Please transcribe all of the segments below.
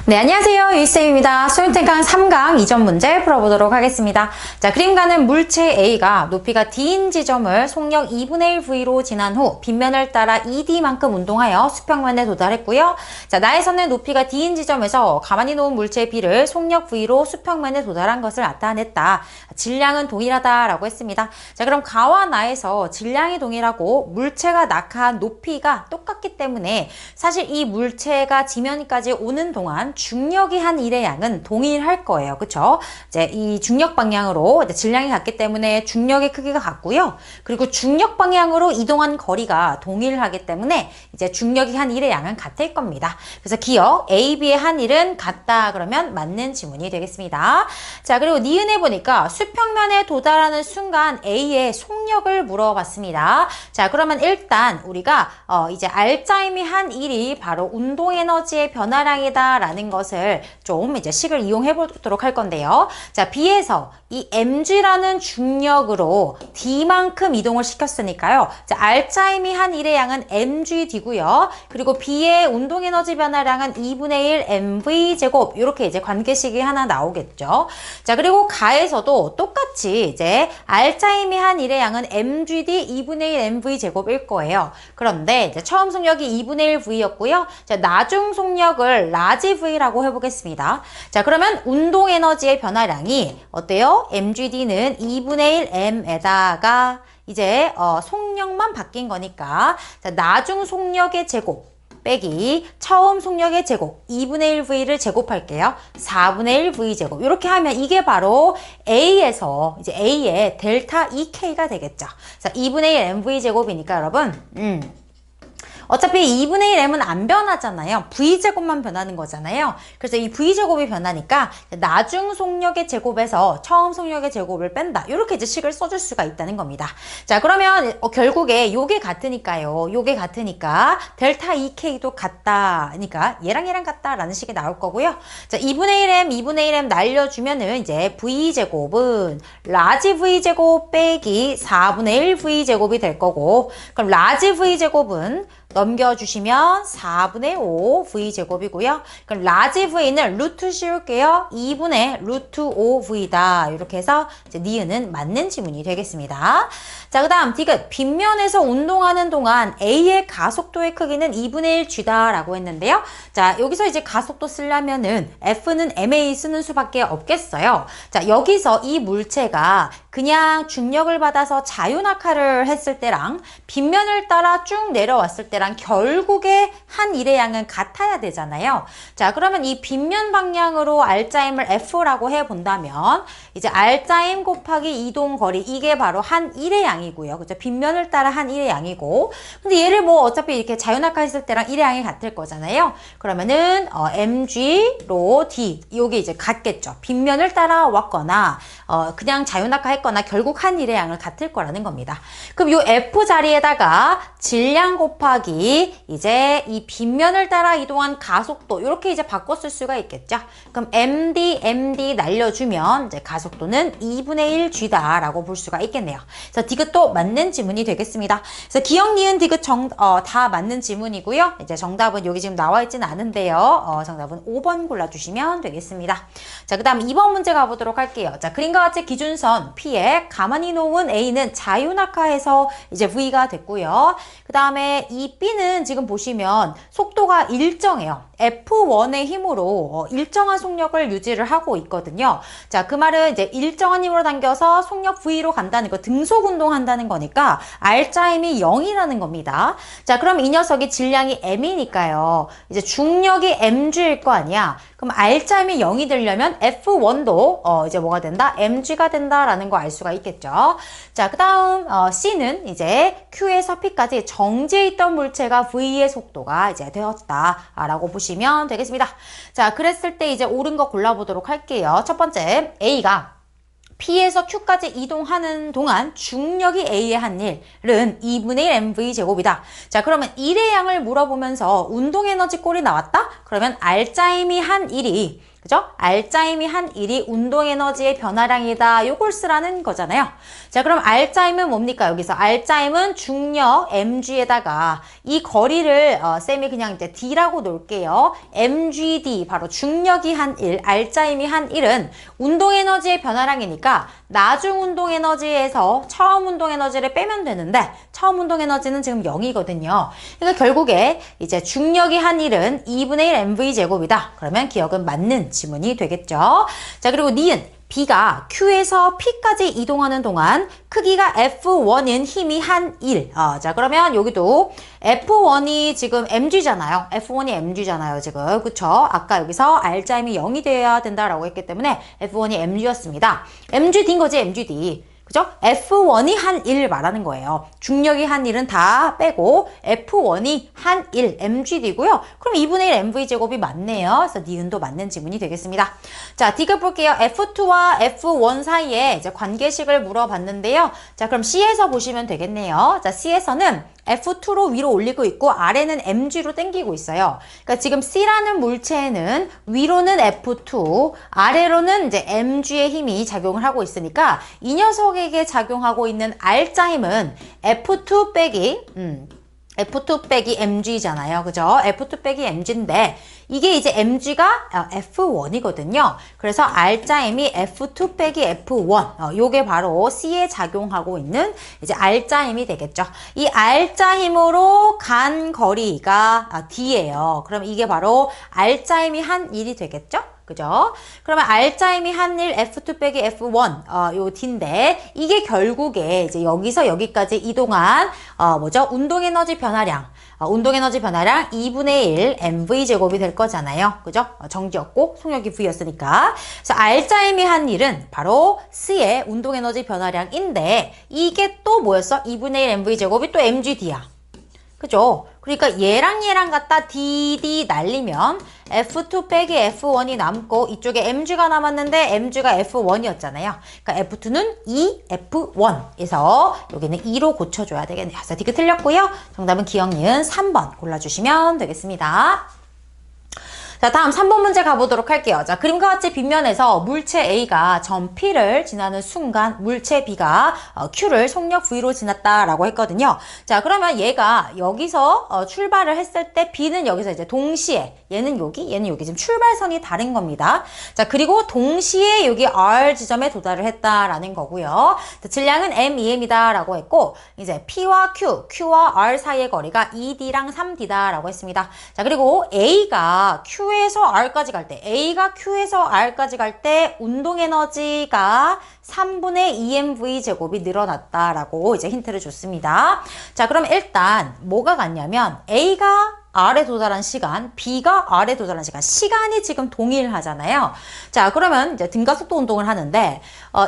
네, 안녕하세요. 유희쌤입니다. 소윤탱강 3강 이전 문제 풀어보도록 하겠습니다. 자, 그림 가는 물체 A가 높이가 D인 지점을 속력 2분의 1V로 지난 후 빗면을 따라 2D만큼 운동하여 수평면에 도달했고요. 자, 나해선의 높이가 D인 지점에서 가만히 놓은 물체 B를 속력 V로 수평면에 도달한 것을 나타냈다. 질량은 동일하다라고 했습니다. 자, 그럼 가와 나에서 질량이 동일하고 물체가 낙하한 높이가 똑같기 때문에 사실 이 물체가 지면까지 오는 동안 중력이 한 일의 양은 동일할 거예요. 그쵸? 이제 이 중력 방향으로 이제 질량이 같기 때문에 중력의 크기가 같고요. 그리고 중력 방향으로 이동한 거리가 동일하기 때문에 이제 중력이 한 일의 양은 같을 겁니다. 그래서 기억 A, B의 한 일은 같다 그러면 맞는 지문이 되겠습니다. 자, 그리고 니은에 보니까 수평면에 도달하는 순간 A의 속력을 물어봤습니다. 자, 그러면 일단 우리가 이제 알짜임이 한 일이 바로 운동 에너지의 변화량이다 라는 것을 좀 이제 식을 이용해 보도록 할 건데요. 자, B에서 이 mg라는 중력으로 D만큼 이동을 시켰으니까요. 자, 알짜임이 한 일의 양은 mgd고요. 그리고 B의 운동 에너지 변화량은 2분의 1 mv 제곱 이렇게 이제 관계식이 하나 나오겠죠. 자, 그리고 가에서도 똑같이 이제 알짜임이 한 일의 양은 mgd 2분의 1 mv 제곱일 거예요. 그런데 이제 처음 속력이 2분의 1 v였고요. 자, 나중 속력을 라지 v라고 해보겠습니다. 자, 그러면 운동 에너지의 변화량이 어때요? mgd는 2분의 1 m에다가 이제 속력만 바뀐 거니까 자, 나중 속력의 제곱 빼기 처음 속력의 제곱 2분의 1V를 제곱할게요. 4분의 1V 제곱 이렇게 하면 이게 바로 A에서 이제 A의 델타 EK가 되겠죠. 자, 2분의 1 MV 제곱이니까 여러분 어차피 2분의 1 m은 안 변하잖아요. V제곱만 변하는 거잖아요. 그래서 이 V제곱이 변하니까 나중 속력의 제곱에서 처음 속력의 제곱을 뺀다. 이렇게 이제 식을 써줄 수가 있다는 겁니다. 자, 그러면 결국에 요게 같으니까요. 요게 같으니까 델타 EK도 같다. 그러니까 얘랑 같다라는 식이 나올 거고요. 자, 2분의 1m, 2분의 1m 날려주면은 이제 V제곱은 라지 V제곱 빼기 4분의 1 V제곱이 될 거고 그럼 라지 V제곱은 넘겨주시면 4분의 5 V제곱이고요. 그럼 라지 V는 루트 씌울게요. 2분의 루트 5V다. 이렇게 해서 이제 니은은 맞는 지문이 되겠습니다. 자, 그 다음 디귿. 빗면에서 운동하는 동안 A의 가속도의 크기는 2분의 1G다 라고 했는데요. 자, 여기서 이제 가속도 쓰려면은 F는 MA 쓰는 수밖에 없겠어요. 자, 여기서 이 물체가 그냥 중력을 받아서 자유낙하를 했을 때랑 빗면을 따라 쭉 내려왔을 때랑 결국에 한 일의 양은 같아야 되잖아요. 자, 그러면 이 빗면 방향으로 알짜임을 F라고 해본다면 이제 알짜임 곱하기 이동 거리 이게 바로 한 일의 양이고요. 그죠? 빗면을 따라 한 일의 양이고 근데 얘를 뭐 어차피 이렇게 자유낙하 했을 때랑 일의 양이 같을 거잖아요. 그러면은 mg로 d 요게 이제 같겠죠. 빗면을 따라 왔거나 그냥 자유낙하 했거나 결국 한 일의 양을 같을 거라는 겁니다. 그럼 요 F 자리에다가 질량 곱하기 이제 이 빗면을 따라 이동한 가속도 이렇게 이제 바꿔 쓸 수가 있겠죠. 그럼 md 날려주면 이제 가속도는 2분의 1g다 라고 볼 수가 있겠네요. 그래서 디귿도 맞는 지문이 되겠습니다. 그래서 기억, 니은, 디귿 다 맞는 지문이고요. 이제 정답은 여기 지금 나와 있지는 않은데요. 정답은 5번 골라주시면 되겠습니다. 자, 그 다음 2번 문제 가보도록 할게요. 자, 그림과 같이 기준선 P에 가만히 놓은 A는 자유낙하해서 이제 V가 됐고요. 그 다음에 이 B는 지금 보시면 속도가 일정해요. F1의 힘으로 일정한 속력을 유지를 하고 있거든요. 자, 그 말은 이제 일정한 힘으로 당겨서 속력 V로 간다는 거, 등속 운동한다는 거니까 R자임이 0이라는 겁니다. 자, 그럼 이 녀석이 질량이 M이니까요. 이제 중력이 mg일 거 아니야. 그럼 R자임이 0이 되려면 F1도 이제 뭐가 된다? mg가 된다라는 거 알 수가 있겠죠. 자, 그 다음 C는 이제 Q에서 P까지 정지해 있던 물체가 V의 속도가 이제 되었다라고 보시면 되겠습니다. 자, 그랬을 때 이제 옳은 거 골라보도록 할게요. 첫 번째, A가 P에서 Q까지 이동하는 동안 중력이 A의 한 일은 2분의 1 mv 제곱이다. 자, 그러면 일의 양을 물어보면서 운동 에너지 꼴이 나왔다? 그러면 알짜임이 한 일이 그죠? R자임이 한 1이 운동에너지의 변화량이다. 요걸 쓰라는 거잖아요. 자, 그럼 R자임은 뭡니까? 여기서 R자임은 중력 mg에다가 이 거리를 쌤이 그냥 이제 D라고 놓을게요. mgd, 바로 중력이 한 1, R자임이 한 1은 운동에너지의 변화량이니까 나중 운동에너지에서 처음 운동에너지를 빼면 되는데 처음 운동에너지는 지금 0이거든요. 그러니까 결국에 이제 중력이 한 1은 2분의 1 mv제곱이다. 그러면 기억은 맞는 지문이 되겠죠. 자, 그리고 니은 B가 Q에서 P까지 이동하는 동안 크기가 F1인 힘이 한 1. 자, 그러면 여기도 F1이 지금 mg잖아요. F1이 mg잖아요, 지금. 그쵸? 아까 여기서 R자임이 0이 되어야 된다라고 했기 때문에 F1이 mg였습니다. mgd인 거지, mgd. 그죠? F1이 한 1 말하는 거예요. 중력이 한 1은 다 빼고 F1이 한 1 mgd고요. 그럼 2분의 1 mv제곱이 맞네요. 그래서 니은도 맞는 지문이 되겠습니다. 자, D급 볼게요. F2와 F1 사이에 이제 관계식을 물어봤는데요. 자, 그럼 C에서 보시면 되겠네요. 자, C에서는 F2로 위로 올리고 있고 아래는 mg로 당기고 있어요. 그러니까 지금 C라는 물체에는 위로는 F2, 아래로는 이제 mg의 힘이 작용을 하고 있으니까 이 녀석에게 작용하고 있는 R자임은 F2 빼기 F2 빼기 mg잖아요. 그죠? F2 빼기 mg인데 이게 이제 mg가 F1이거든요. 그래서 R자임이 F2 빼기 F1. 요게 바로 C에 작용하고 있는 이제 R자임이 되겠죠. 이 R자임으로 간 거리가 D예요. 그럼 이게 바로 R자임이 한 1이 되겠죠? 그죠? 그러면 R자임이 한 1, F2 빼기 F1, 요 D인데, 이게 결국에 이제 여기서 여기까지 이동한, 운동에너지 변화량. 운동에너지 변화량 2분의 1 mv제곱이 될 거잖아요. 그죠? 정지였고, 속력이 V였으니까. 그래서 R자임이 한 1은 바로 C의 운동에너지 변화량인데, 이게 또 뭐였어? 2분의 1 mv제곱이 또 mgd야. 그죠? 그러니까 얘랑 갖다 dd 날리면 F2 빼기 F1이 남고 이쪽에 mg가 남았는데 mg가 F1이었잖아요. 그러니까 F2는 2, F1에서 여기는 2로 고쳐줘야 되겠네요. 그래서 디귿 틀렸고요. 정답은 기억 니은 3번 골라주시면 되겠습니다. 자, 다음 3번 문제 가보도록 할게요. 자, 그림과 같이 빗면에서 물체 A가 점 P를 지나는 순간 물체 B가 Q를 속력 V로 지났다라고 했거든요. 자, 그러면 얘가 여기서 출발을 했을 때 B는 여기서 이제 동시에 얘는 여기, 얘는 여기 지금 출발선이 다른 겁니다. 자, 그리고 동시에 여기 R 지점에 도달을 했다라는 거고요. 자, 질량은 M2M이다라고 했고 이제 P와 Q, Q와 R 사이의 거리가 2D랑 3D다라고 했습니다. 자, 그리고 A가 Q에서 R까지 갈 때, A가 Q에서 R까지 갈 때 운동에너지가 3분의 2mv 제곱이 늘어났다라고 이제 힌트를 줬습니다. 자, 그럼 일단 뭐가 같냐면 A가 R에 도달한 시간, B가 R에 도달한 시간, 시간이 지금 동일하잖아요. 자, 그러면 이제 등가속도 운동을 하는데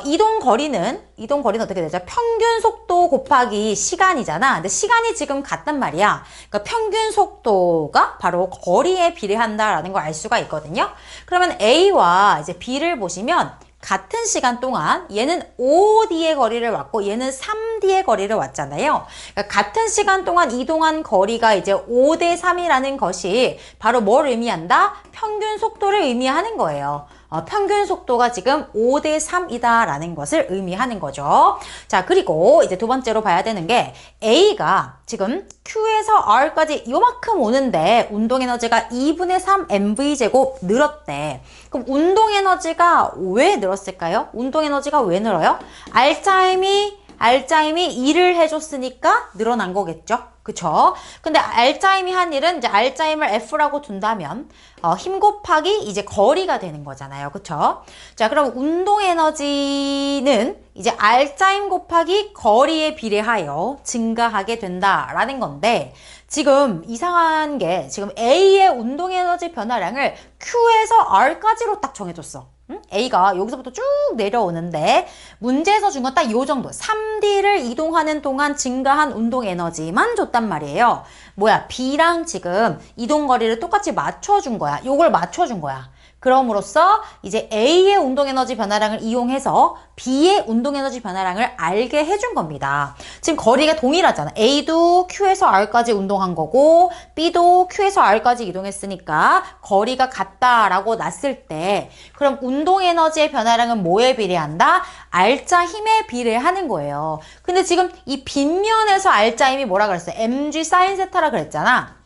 이동 거리는 어떻게 되죠? 평균 속도 곱하기 시간이잖아. 근데 시간이 지금 같단 말이야. 그러니까 평균 속도가 바로 거리에 비례한다라는 걸 알 수가 있거든요. 그러면 A와 이제 B를 보시면 같은 시간 동안 얘는 5D의 거리를 왔고 얘는 3D의 거리를 왔잖아요. 그러니까 같은 시간 동안 이동한 거리가 이제 5대 3이라는 것이 바로 뭘 의미한다? 평균 속도를 의미하는 거예요. 평균 속도가 지금 5대 3이다라는 것을 의미하는 거죠. 자, 그리고 이제 두 번째로 봐야 되는 게 A가 지금 Q에서 R까지 요만큼 오는데 운동에너지가 2분의 3 mv제곱 늘었대. 그럼 운동에너지가 왜 늘었을까요? 운동에너지가 왜 늘어요? R자임이 2를 해줬으니까 늘어난 거겠죠? 그쵸? 근데 R자임이 한 1은 이제 R자임을 F라고 둔다면 힘 곱하기 이제 거리가 되는 거잖아요. 그쵸? 자, 그럼 운동에너지는 이제 R자임 곱하기 거리에 비례하여 증가하게 된다라는 건데 지금 이상한 게 지금 A의 운동에너지 변화량을 Q에서 R까지로 딱 정해줬어. A가 여기서부터 쭉 내려오는데 문제에서 준 건 딱 이 정도 3D를 이동하는 동안 증가한 운동 에너지만 줬단 말이에요. 뭐야, B랑 지금 이동 거리를 똑같이 맞춰준 거야. 요걸 맞춰준 거야. 그럼으로써 이제 A의 운동에너지 변화량을 이용해서 B의 운동에너지 변화량을 알게 해준 겁니다. 지금 거리가 동일하잖아. A도 Q에서 R까지 운동한 거고 B도 Q에서 R까지 이동했으니까 거리가 같다라고 났을 때 그럼 운동에너지의 변화량은 뭐에 비례한다? R자 힘에 비례하는 거예요. 근데 지금 이 빗면에서 R자 힘이 뭐라 그랬어요? mg sin 세타라 그랬잖아.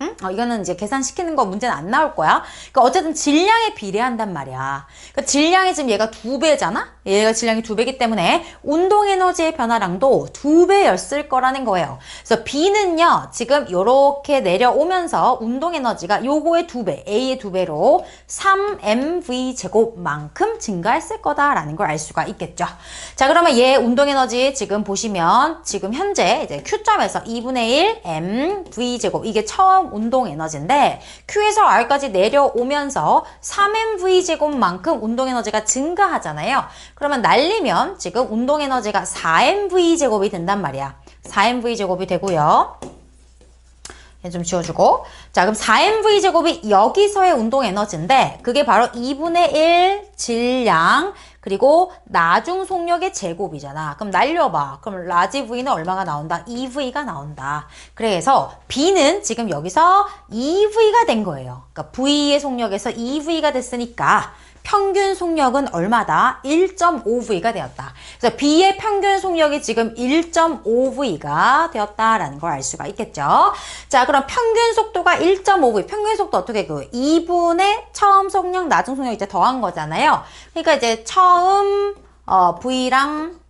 응? 이거는 이제 계산시키는 거 문제는 안 나올 거야. 그러니까 어쨌든 질량에 비례한단 말이야. 그러니까 질량이 지금 얘가 2배잖아? 얘가 질량이 2배이기 때문에 운동에너지의 변화량도 2배였을 거라는 거예요. 그래서 B는요, 지금 요렇게 내려오면서 운동에너지가 요거의 2배, A의 2배로 3mv 제곱만큼 증가했을 거다라는 걸 알 수가 있겠죠. 자, 그러면 얘 운동에너지 지금 보시면 지금 현재 이제 Q점에서 2분의 1 mv 제곱 이게 처음 운동 에너지인데 Q에서 R까지 내려오면서 3mv 제곱만큼 운동 에너지가 증가하잖아요. 그러면 날리면 지금 운동 에너지가 4mv 제곱이 된단 말이야. 4mv 제곱이 되고요. 좀 지워주고. 자, 그럼 4mv 제곱이 여기서의 운동 에너지인데 그게 바로 2분의 1 질량 그리고 나중 속력의 제곱이잖아. 그럼 날려봐. 그럼 라지 V는 얼마가 나온다? 2V가 나온다. 그래서 B는 지금 여기서 2V가 된 거예요. 그러니까 V의 속력에서 2V가 됐으니까 평균 속력은 얼마다? 1.5V가 되었다. 그래서 B의 평균 속력이 지금 1.5V가 되었다라는 걸 알 수가 있겠죠. 자, 그럼 평균 속도가 1.5V. 평균 속도 어떻게 2분의 처음 속력, 나중 속력 이제 더한 거잖아요. 그러니까 이제 처음 V랑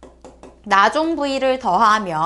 나중 V를 더하면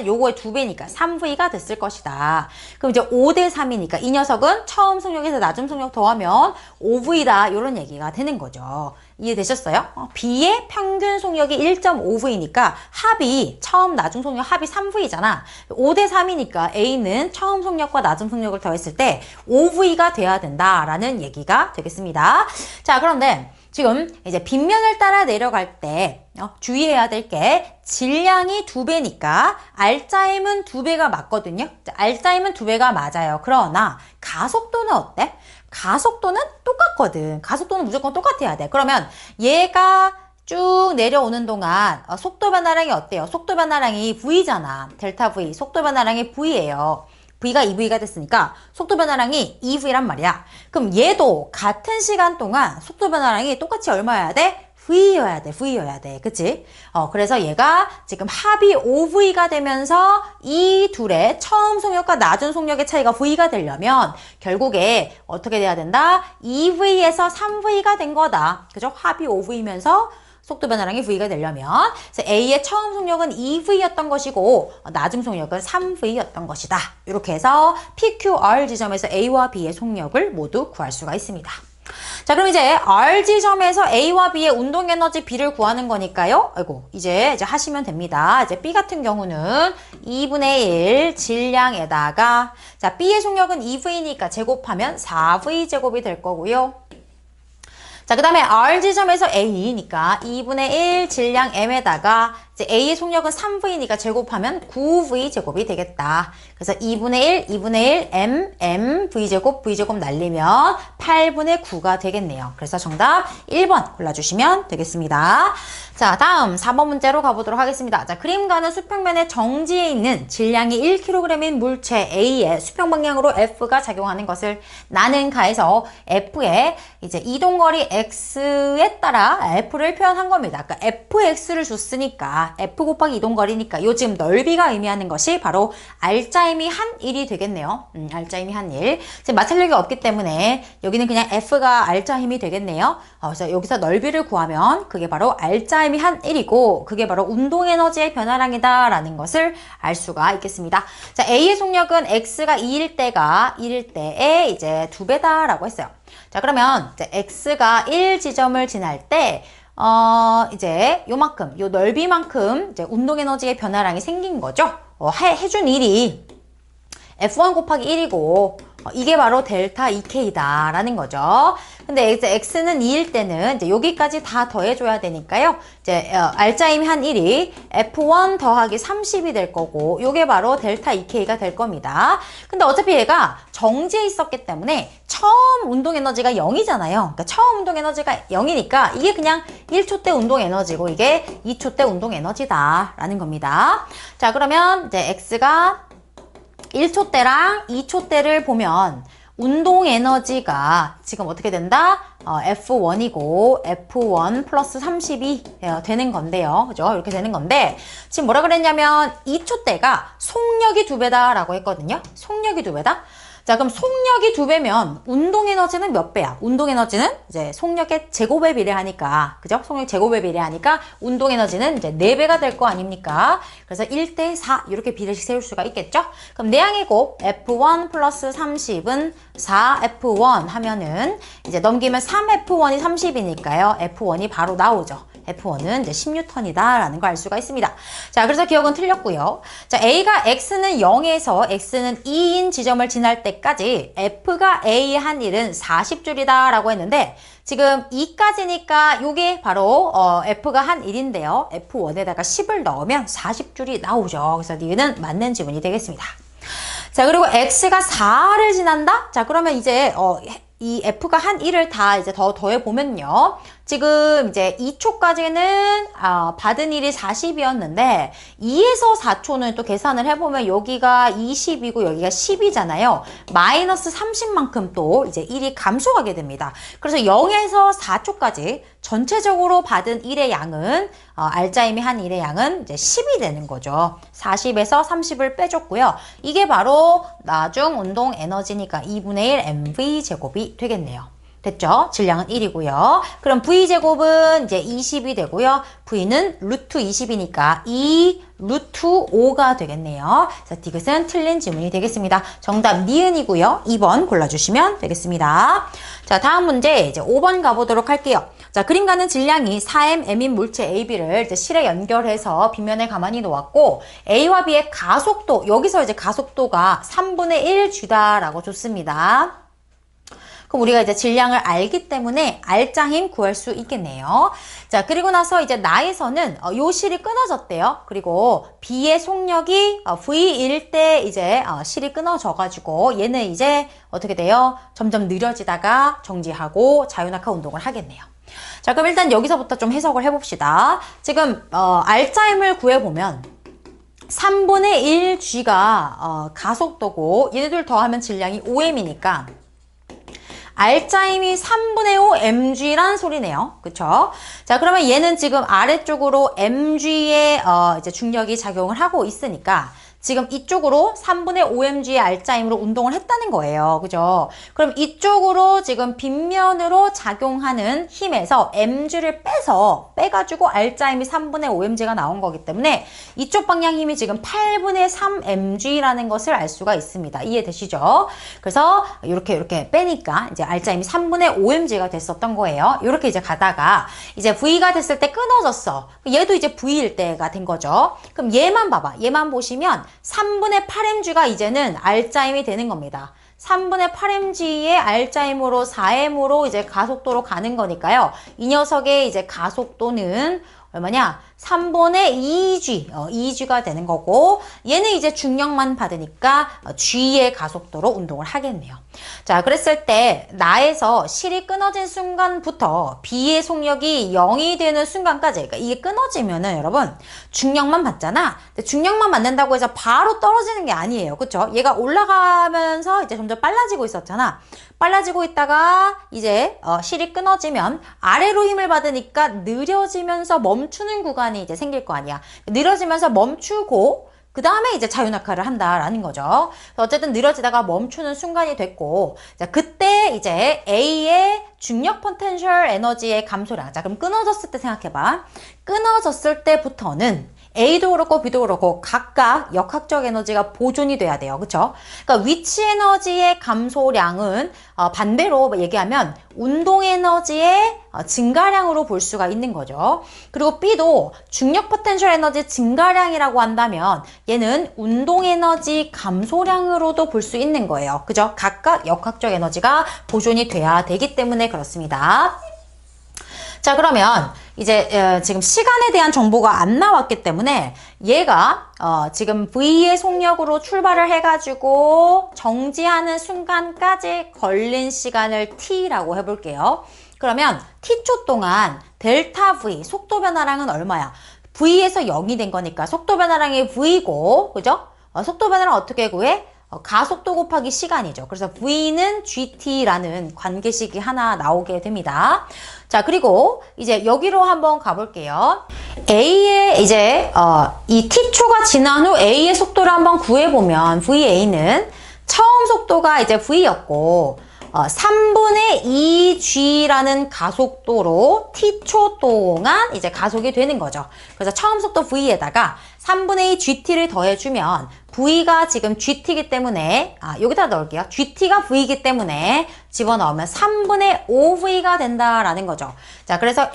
요거의 2배니까 3V가 됐을 것이다. 그럼 이제 5대 3이니까 이 녀석은 처음 속력에서 나중 속력 더하면 5V다. 이런 얘기가 되는 거죠. 이해되셨어요? B의 평균 속력이 1.5V니까 합이 처음 나중 속력 합이 3V잖아. 5대 3이니까 A는 처음 속력과 나중 속력을 더했을 때 5V가 돼야 된다라는 얘기가 되겠습니다. 자, 그런데 지금 이제 빗면을 따라 내려갈 때 주의해야 될 게 질량이 2배니까 R자임은 2배가 맞거든요. R자임은 2배가 맞아요. 그러나 가속도는 어때? 가속도는 똑같거든. 가속도는 무조건 똑같아야 돼. 그러면 얘가 쭉 내려오는 동안 속도 변화량이 어때요? 속도 변화량이 V잖아. 델타 V. 속도 변화량이 V예요. V가 2V가 됐으니까 속도 변화량이 2V란 말이야. 그럼 얘도 같은 시간 동안 속도 변화량이 똑같이 얼마여야 돼? V여야 돼. V여야 돼. 그치? 그래서 얘가 지금 합이 5V가 되면서 이 둘의 처음 속력과 나중 속력의 차이가 V가 되려면 결국에 어떻게 돼야 된다? 2V에서 3V가 된 거다. 그죠? 합이 5V면서 속도 변화량이 V가 되려면 그래서 A의 처음 속력은 2V였던 것이고 나중 속력은 3V였던 것이다. 이렇게 해서 PQR 지점에서 A와 B의 속력을 모두 구할 수가 있습니다. 자, 그럼 이제 R 지점에서 A와 B의 운동 에너지 B를 구하는 거니까요. 이제 하시면 됩니다. 이제 B 같은 경우는 2분의 1 질량에다가 자, B의 속력은 2V니까 제곱하면 4V 제곱이 될 거고요. 자, 그 다음에 R 지점에서 A니까 2분의 1 질량 M에다가 이제 A의 속력은 3V니까 제곱하면 9V 제곱이 되겠다. 그래서 2분의 1 M V제곱 V제곱 날리면 8분의 9가 되겠네요. 그래서 정답 1번 골라주시면 되겠습니다. 자, 다음 4번 문제로 가보도록 하겠습니다. 자, 그림과는 수평면의 정지에 있는 질량이 1kg인 물체 A에 수평 방향으로 F가 작용하는 것을 나는 가에서 F의 이제 이동거리 X에 따라 F를 표현한 겁니다. 그러니까 FX를 줬으니까 F 곱하기 이동거리니까 요 지금 넓이가 의미하는 것이 바로 R자임이 한 1이 되겠네요. R자임이 한 1. 지금 마찰력이 없기 때문에 여기는 그냥 F가 R자임이 되겠네요. 그래서 여기서 넓이를 구하면 그게 바로 R자임이 한 1이고 그게 바로 운동에너지의 변화량이다 라는 것을 알 수가 있겠습니다. 자, A의 속력은 X가 2일 때에 이제 2배다 라고 했어요. 자, 그러면 이제 X가 1 지점을 지날 때 이제 요만큼, 요 넓이만큼 이제 운동에너지의 변화량이 생긴 거죠. 해준 일이 F1 곱하기 1이고 이게 바로 델타 EK다라는 거죠. 근데 이제 x는 2일 때는 이제 여기까지 다 더해줘야 되니까요. 이제 알짜임이 한 1이 F1 더하기 30이 될 거고, 요게 바로 델타 EK가 될 겁니다. 근데 어차피 얘가 정지에 있었기 때문에 처음 운동 에너지가 0이잖아요. 그러니까 처음 운동 에너지가 0이니까 이게 그냥 1초 때 운동 에너지고 이게 2초 때 운동 에너지다라는 겁니다. 자, 그러면 이제 x가 1초 때랑 2초 때를 보면 운동 에너지가 지금 어떻게 된다? F1이고 F1 플러스 30이 되는 건데요. 그죠? 이렇게 되는 건데 지금 뭐라 그랬냐면 2초 때가 속력이 2배다라고 했거든요. 속력이 2배다? 자, 그럼 속력이 2배면 운동 에너지는 몇 배야? 운동 에너지는 이제 속력의 제곱에 비례하니까, 그죠? 속력 제곱에 비례하니까 운동 에너지는 이제 4배가 될 거 아닙니까? 그래서 1대 4 이렇게 비례식 세울 수가 있겠죠? 그럼 내양의 곱 F1 플러스 30은 4F1 하면은 이제 넘기면 3F1이 30이니까요. F1이 바로 나오죠. F1은 이제 10N이다라는 걸 알 수가 있습니다. 자, 그래서 기억은 틀렸고요. 자, A가 X는 0에서 X는 2인 지점을 지날 때까지 F가 A의 한 1은 40줄이다라고 했는데 지금 2까지니까 요게 바로 F가 한 1인데요. F1에다가 10을 넣으면 40줄이 나오죠. 그래서 니은은 맞는 지문이 되겠습니다. 자, 그리고 X가 4를 지난다? 자, 그러면 이제 이 F가 한 1을 다 이제 더해보면요. 지금 이제 2초까지는 받은 일이 40이었는데 2에서 4초는 또 계산을 해보면 여기가 20이고 여기가 10이잖아요. 마이너스 30만큼 또 이제 1이 감소하게 됩니다. 그래서 0에서 4초까지 전체적으로 받은 1의 양은 알짜임이 한 1의 양은 이제 10이 되는 거죠. 40에서 30을 빼줬고요. 이게 바로 나중 운동 에너지니까 2분의 1 mv제곱이 되겠네요. 됐죠? 질량은 1이고요. 그럼 V제곱은 이제 20이 되고요. V는 루트 20이니까 2 루트 5가 되겠네요. 그래서 디귿은 틀린 지문이 되겠습니다. 정답 니은이고요. 2번 골라주시면 되겠습니다. 자, 다음 문제 이제 5번 가보도록 할게요. 자, 그림과는 질량이 4m m인 물체 AB를 이제 실에 연결해서 빗면에 가만히 놓았고 A와 B의 가속도, 여기서 이제 가속도가 3분의 1g다라고 줬습니다. 그럼 우리가 이제 질량을 알기 때문에 알짜힘 구할 수 있겠네요. 자, 그리고 나서 이제 나에서는 요 실이 끊어졌대요. 그리고 B의 속력이 V일 때 이제 실이 끊어져가지고 얘는 이제 어떻게 돼요? 점점 느려지다가 정지하고 자유낙하 운동을 하겠네요. 자, 그럼 일단 여기서부터 좀 해석을 해봅시다. 지금 알짜힘을 구해보면 3분의 1g가 가속도고 얘네들 더하면 질량이 5m이니까 알짜힘이 3분의 5 mg란 소리네요. 그쵸? 자, 그러면 얘는 지금 아래쪽으로 mg의 이제 중력이 작용을 하고 있으니까 지금 이쪽으로 3분의 5mg의 알짜힘으로 운동을 했다는 거예요. 그죠? 그럼 이쪽으로 지금 빗면으로 작용하는 힘에서 mg를 빼가지고 알짜힘이 3분의 5mg가 나온 거기 때문에 이쪽 방향 힘이 지금 8분의 3mg라는 것을 알 수가 있습니다. 이해되시죠? 그래서 이렇게 빼니까 이제 알짜힘이 3분의 5mg가 됐었던 거예요. 이렇게 이제 가다가 이제 V가 됐을 때 끊어졌어. 얘도 이제 V일 때가 된 거죠. 그럼 얘만 봐봐. 얘만 보시면 3분의 8mg가 이제는 알짜힘이 되는 겁니다. 3분의 8mg의 알짜힘으로 4m으로 이제 가속도로 가는 거니까요. 이 녀석의 이제 가속도는 얼마냐? 3분의 2g, 2g가 되는 거고 얘는 이제 중력만 받으니까 g의 가속도로 운동을 하겠네요. 자, 그랬을 때 나에서 실이 끊어진 순간부터 B의 속력이 0이 되는 순간까지, 그러니까 이게 끊어지면은 여러분 중력만 받잖아. 근데 중력만 받는다고 해서 바로 떨어지는 게 아니에요. 그쵸? 얘가 올라가면서 이제 점점 빨라지고 있었잖아. 빨라지고 있다가 이제 실이 끊어지면 아래로 힘을 받으니까 느려지면서 멈추는 구간이 이제 생길 거 아니야. 느려지면서 멈추고 그 다음에 이제 자유낙하를 한다라는 거죠. 어쨌든 느려지다가 멈추는 순간이 됐고, 자, 그때 이제 A의 중력 포텐셜 에너지의 감소량. 자, 그럼 끊어졌을 때 생각해봐. 끊어졌을 때부터는 A도 그렇고 B도 그렇고 각각 역학적 에너지가 보존이 돼야 돼요. 그쵸? 그러니까 위치 에너지의 감소량은 반대로 얘기하면 운동 에너지의 증가량으로 볼 수가 있는 거죠. 그리고 B도 중력 포텐셜 에너지 증가량이라고 한다면 얘는 운동 에너지 감소량으로도 볼 수 있는 거예요. 그죠? 각각 역학적 에너지가 보존이 돼야 되기 때문에 그렇습니다. 자, 그러면 이제 지금 시간에 대한 정보가 안 나왔기 때문에 얘가 지금 V의 속력으로 출발을 해가지고 정지하는 순간까지 걸린 시간을 T라고 해볼게요. 그러면 T초 동안 델타 V 속도 변화량은 얼마야? V에서 0이 된 거니까 속도 변화량이 V고, 그죠? 속도 변화량 어떻게 구해? 가속도 곱하기 시간이죠. 그래서 V는 GT라는 관계식이 하나 나오게 됩니다. 자, 그리고 이제 여기로 한번 가볼게요. A의 이제 이 T초가 지난 후 A의 속도를 한번 구해보면 VA는 처음 속도가 이제 V였고 3분의 2G라는 가속도로 T초 동안 이제 가속이 되는 거죠. 그래서 처음 속도 V에다가 3분의 2 GT를 더해주면 V가 지금 GT이기 때문에 여기다 넣을게요. GT가 V이기 때문에 집어넣으면 3분의 5V가 된다라는 거죠. 자, 그래서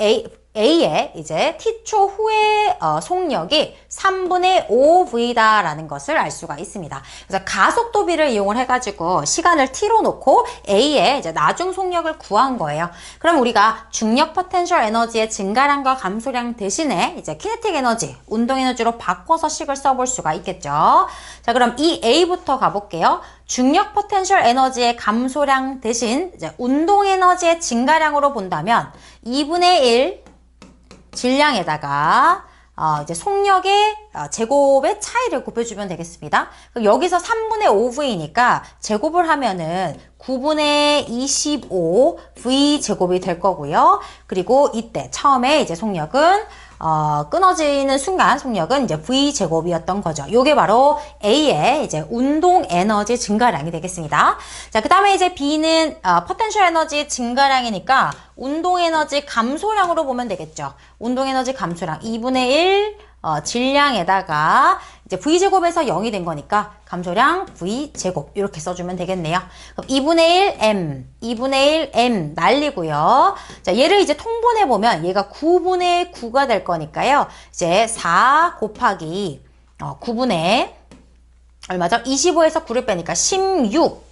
A의 이제 T초 후의 속력이 3분의 5V다라는 것을 알 수가 있습니다. 그래서 가속도비를 이용을 해가지고 시간을 T로 놓고 A의 이제 나중 속력을 구한 거예요. 그럼 우리가 중력 포텐셜 에너지의 증가량과 감소량 대신에 이제 키네틱 에너지, 운동 에너지로 바꿔서 식을 써볼 수가 있겠죠. 자, 그럼 이 A부터 가볼게요. 중력 포텐셜 에너지의 감소량 대신 이제 운동 에너지의 증가량으로 본다면 2분의 1 질량에다가 이제 속력의 제곱의 차이를 곱해주면 되겠습니다. 그럼 여기서 3분의 5V니까 제곱을 하면은 9분의 25 V 제곱이 될 거고요. 그리고 이때 처음에 이제 속력은 끊어지는 순간 속력은 이제 V 제곱이었던 거죠. 요게 바로 A의 이제 운동 에너지 증가량이 되겠습니다. 자, 그 다음에 이제 B는 포텐셜 에너지 증가량이니까 운동 에너지 감소량으로 보면 되겠죠. 운동 에너지 감소량 2분의 1 질량에다가 이제 V제곱에서 0이 된 거니까 감소량 V제곱 이렇게 써주면 되겠네요. 그럼 2분의 1 M, 2분의 1 M 날리고요. 자, 얘를 이제 통분해보면 얘가 9분의 9가 될 거니까요. 이제 4 곱하기 9분의 얼마죠? 25에서 9를 빼니까 16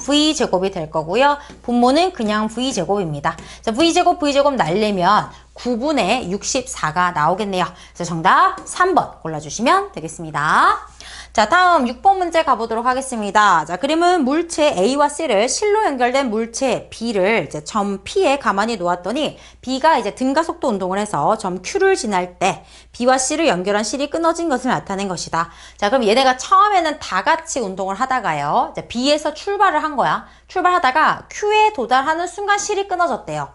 V제곱이 될 거고요. 분모는 그냥 V제곱입니다. 자, V제곱 날리면 9분의 64가 나오겠네요. 그래서 정답 3번 골라주시면 되겠습니다. 자, 다음 6번 문제 가보도록 하겠습니다. 자, 그림은 물체 A와 C를 실로 연결된 물체 B를 이제 점 P에 가만히 놓았더니 B가 이제 등가속도 운동을 해서 점 Q를 지날 때 B와 C를 연결한 실이 끊어진 것을 나타낸 것이다. 자, 그럼 얘네가 처음에는 다 같이 운동을 하다가요. 이제 B에서 출발을 한 거야. 출발하다가 Q에 도달하는 순간 실이 끊어졌대요.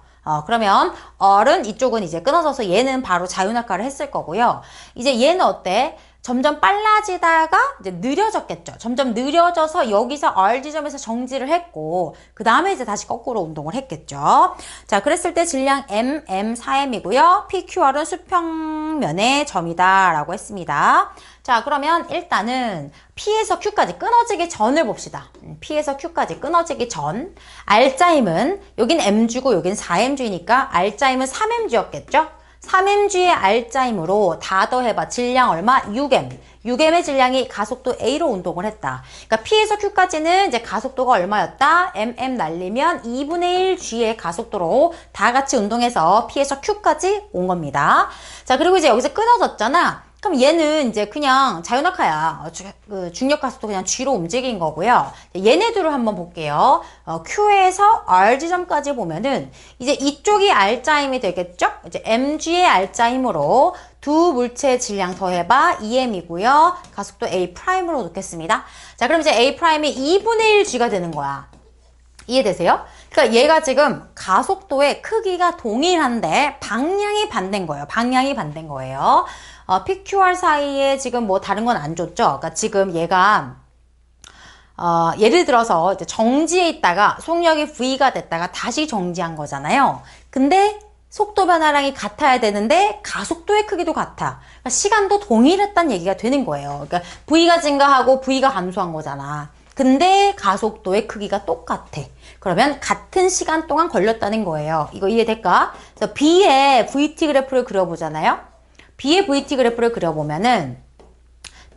그러면 R은 이쪽은 이제 끊어져서 얘는 바로 자유낙하를 했을 거고요. 이제 얘는 어때? 점점 빨라지다가 이제 느려졌겠죠. 점점 느려져서 여기서 R 지점에서 정지를 했고 그 다음에 이제 다시 거꾸로 운동을 했겠죠. 자, 그랬을 때 질량 M, M, 4M이고요. PQR은 수평면의 점이다 라고 했습니다. 자, 그러면 일단은 P에서 Q까지 끊어지기 전을 봅시다. P에서 Q까지 끊어지기 전 R자임은 여긴 M주고 여긴 4M주이니까 R자임은 3M주였겠죠. 3Mg의 R자임으로 다 더해봐. 질량 얼마? 6M. 6M의 질량이 가속도 A로 운동을 했다. 그러니까 P에서 Q까지는 이제 가속도가 얼마였다? MM 날리면 2분의 1G의 가속도로 다 같이 운동해서 P에서 Q까지 온 겁니다. 자, 그리고 이제 여기서 끊어졌잖아. 그럼 얘는 이제 그냥 자유낙하야. 중력 가속도 그냥 G로 움직인 거고요. 얘네들을 한번 볼게요. Q에서 R 지점까지 보면은 이제 이쪽이 R자임이 되겠죠? 이제 MG의 R자임으로 두 물체의 질량 더해봐 2M이고요. 가속도 A'으로 놓겠습니다. 자, 그럼 이제 A'이 2분의 1G가 되는 거야. 이해되세요? 그러니까 얘가 지금 가속도의 크기가 동일한데 방향이 반대인 거예요. 방향이 반대인 거예요. PQR 사이에 지금 뭐 다른 건 안 줬죠? 그러니까 지금 얘가 예를 들어서 이제 정지해 있다가 속력이 V가 됐다가 다시 정지한 거잖아요. 근데 속도 변화량이 같아야 되는데 가속도의 크기도 같아. 그러니까 시간도 동일했다는 얘기가 되는 거예요. 그러니까 V가 증가하고 V가 감소한 거잖아. 근데 가속도의 크기가 똑같아. 그러면 같은 시간 동안 걸렸다는 거예요. 이거 이해될까? 그래서 B의 VT 그래프를 그려보잖아요. B의 VT 그래프를 그려보면은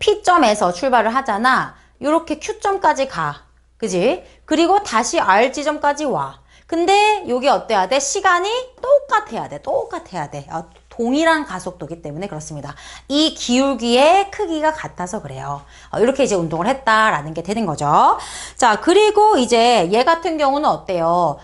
P점에서 출발을 하잖아. 이렇게 Q점까지 가. 그지? 그리고 다시 R 지점까지 와. 근데 여기 어때야 돼? 시간이 똑같아야 돼. 똑같아야 돼. 동일한 가속도기 때문에 그렇습니다. 이 기울기의 크기가 같아서 그래요. 이렇게 이제 운동을 했다라는 게 되는 거죠. 자, 그리고 이제 얘 같은 경우는 어때요?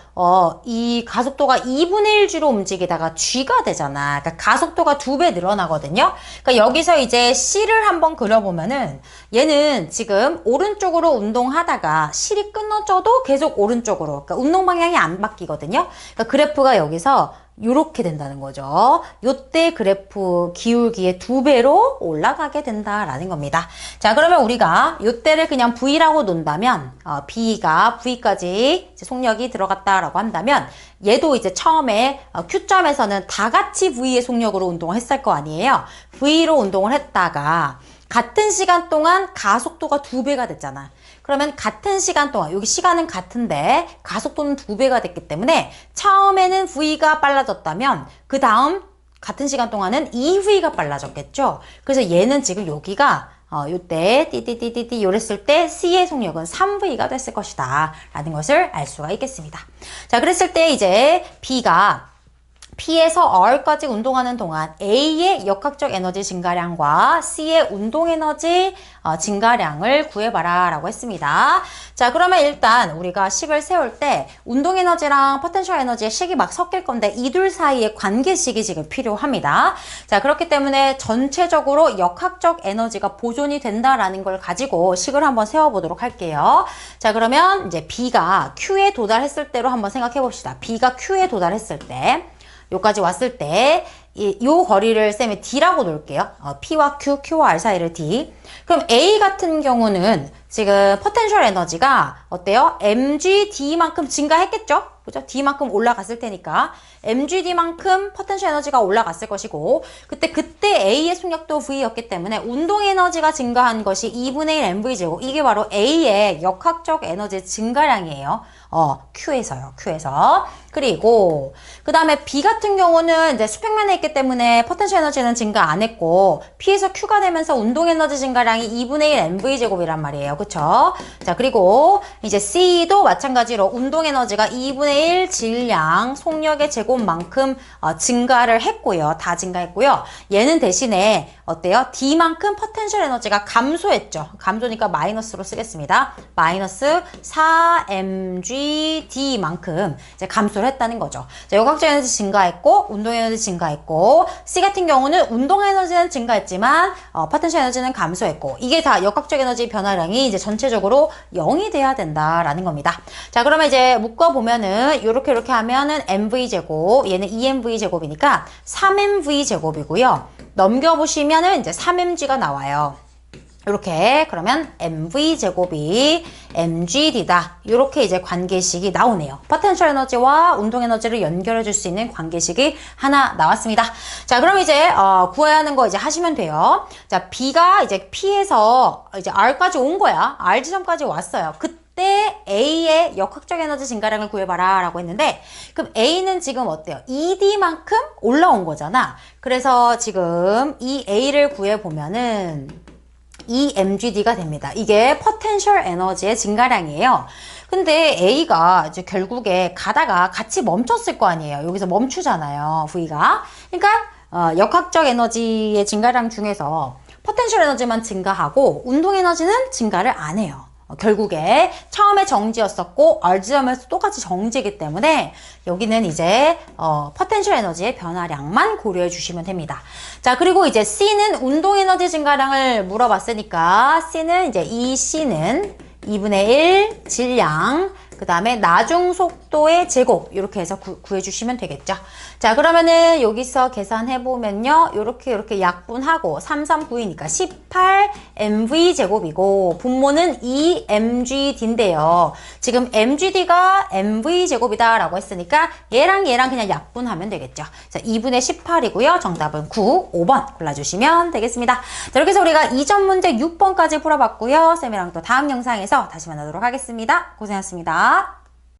이 가속도가 2분의 1G로 움직이다가 G가 되잖아. 그러니까 가속도가 2배 늘어나거든요. 그러니까 여기서 이제 C를 한번 그려보면은 얘는 지금 오른쪽으로 운동하다가 실이 끊어져도 계속 오른쪽으로. 그러니까 운동 방향이 안 바뀌거든요. 그러니까 그래프가 여기서 요렇게 된다는 거죠. 요때 그래프 기울기의 2배로 올라가게 된다라는 겁니다. 자, 그러면 우리가 요때를 그냥 V라고 놓는다면 B가 V까지 이제 속력이 들어갔다라고 한다면 얘도 이제 처음에 Q점에서는 다 같이 V의 속력으로 운동을 했을 거 아니에요. V로 운동을 했다가 같은 시간 동안 가속도가 2배가 됐잖아. 그러면 같은 시간 동안, 여기 시간은 같은데 가속도는 2배가 됐기 때문에 처음에는 V가 빨라졌다면 그 다음 같은 시간 동안은 2V가 빨라졌겠죠. 그래서 얘는 지금 여기가 요때 띠띠띠띠띠 요랬을 때 C의 속력은 3V가 됐을 것이다 라는 것을 알 수가 있겠습니다. 자, 그랬을 때 이제 B가 P에서 R까지 운동하는 동안 A의 역학적 에너지 증가량과 C의 운동 에너지 증가량을 구해봐라 라고 했습니다. 자, 그러면 일단 우리가 식을 세울 때 운동 에너지랑 포텐셜 에너지의 식이 막 섞일 건데 이 둘 사이의 관계식이 지금 필요합니다. 자, 그렇기 때문에 전체적으로 역학적 에너지가 보존이 된다라는 걸 가지고 식을 한번 세워보도록 할게요. 자, 그러면 이제 B가 Q에 도달했을 때로 한번 생각해 봅시다. B가 Q에 도달했을 때 요까지 왔을 때, 요 거리를 쌤이 D라고 놓을게요. P와 Q, Q와 R 사이를 D. 그럼 A 같은 경우는 지금 포텐셜 에너지가 어때요? mgd만큼 증가했겠죠? 그죠? D만큼 올라갔을 테니까. mgd만큼 포텐셜 에너지가 올라갔을 것이고, 그때 A의 속력도 V였기 때문에 운동 에너지가 증가한 것이 2분의 1 mv제곱. 이게 바로 A의 역학적 에너지 증가량이에요. Q에서요. Q에서. 그리고 그 다음에 B 같은 경우는 이제 수평면에 있기 때문에 포텐셜 에너지는 증가 안 했고 P에서 Q가 되면서 운동 에너지 증가량이 2분의 1 mv제곱이란 말이에요. 그쵸? 자, 그리고 이제 C도 마찬가지로 운동 에너지가 2분의 1 질량 속력의 제곱만큼 증가를 했고요. 다 증가했고요. 얘는 대신에 어때요? D만큼 포텐셜 에너지가 감소했죠. 감소니까 마이너스로 쓰겠습니다. 마이너스 4mgd만큼 이제 감소를 했다는 거죠. 자, 역학적 에너지 증가했고 운동 에너지 증가했고 C 같은 경우는 운동 에너지는 증가했지만 포텐셜 에너지는 감소했고 이게 다 역학적 에너지 변화량이 이제 전체적으로 0이 돼야 된다라는 겁니다. 자, 그러면 이제 묶어보면은 이렇게 하면은 mv제곱 얘는 2mv제곱이니까 3mv제곱이고요. 넘겨보시면은 이제 3mg가 나와요. 이렇게 그러면 mv제곱이 mgd다. 이렇게 이제 관계식이 나오네요. 포텐셜 에너지와 운동 에너지를 연결해 줄 수 있는 관계식이 하나 나왔습니다. 자, 그럼 이제 구해야 하는 거 이제 하시면 돼요. 자, B가 이제 P에서 이제 R까지 온 거야. R 지점까지 왔어요. 그때 A의 역학적 에너지 증가량을 구해봐라 라고 했는데 그럼 A는 지금 어때요? ED만큼 올라온 거잖아. 그래서 지금 이 A를 구해보면은 이 mgd가 됩니다. 이게 포텐셜 에너지의 증가량이에요. 근데 A가 이제 결국에 가다가 같이 멈췄을 거 아니에요. 여기서 멈추잖아요. V가. 그러니까 역학적 에너지의 증가량 중에서 포텐셜 에너지만 증가하고 운동 에너지는 증가를 안 해요. 결국에 처음에 정지였었고 R지점에서 똑같이 정지이기 때문에 여기는 이제 포텐셜 에너지의 변화량만 고려해 주시면 됩니다. 자, 그리고 이제 C는 운동 에너지 증가량을 물어봤으니까 C는 이제 이 C는 2분의 1 질량 그 다음에 나중 속도의 제곱 이렇게 해서 구해주시면 되겠죠. 자, 그러면은 여기서 계산해보면요. 이렇게 약분하고 3, 3, 9이니까 18mv 제곱이고 분모는 2mgd인데요. 지금 mgd가 mv 제곱이다 라고 했으니까 얘랑 그냥 약분하면 되겠죠. 자, 2분의 18이고요. 정답은 9, 5번 골라주시면 되겠습니다. 자, 이렇게 해서 우리가 2점 문제 6번까지 풀어봤고요. 쌤이랑 또 다음 영상에서 다시 만나도록 하겠습니다. 고생하셨습니다.